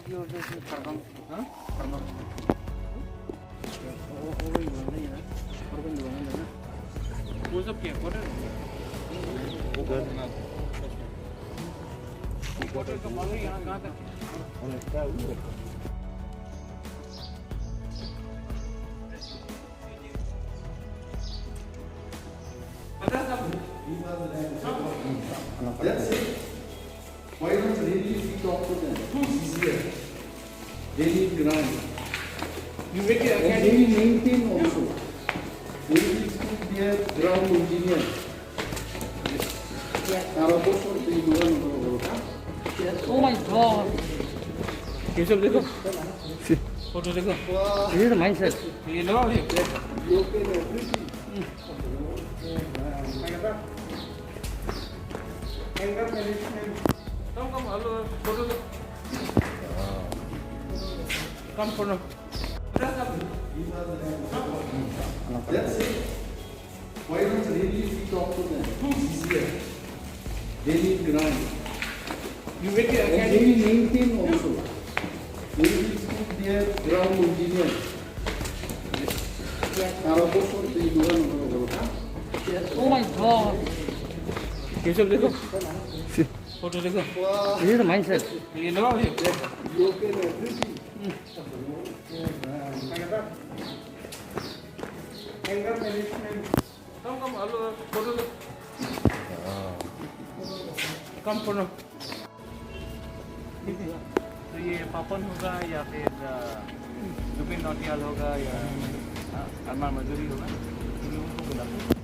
वो सब क्या क्वार्टर क्वार्टर का माल यहाँ कहाँ तक That's it. Why not really we talk to them? It's easier. They need grant. you make it And they academy will maintain also. They will keep their ground engineer. তারা বছর এই দোকান Oh my god. ये सब देखो photo देखो This is the mindset. ये लो ये local everything. Come hello photo come photo That's it. Why not really we talk to them? It's easier. They need grant. you make it And they academy will maintain also. They will keep their ground engineer. তারা বছর এই দোকান Oh my god. ये सब देखो photo देखो This is the mindset. ये लो ये local everything. Come hello photo come photo तो ये पापन होगा या फिर जुबिन नौटियाल होगा या अरमान मजूरी होगा इन लोगों को बुलाते हैं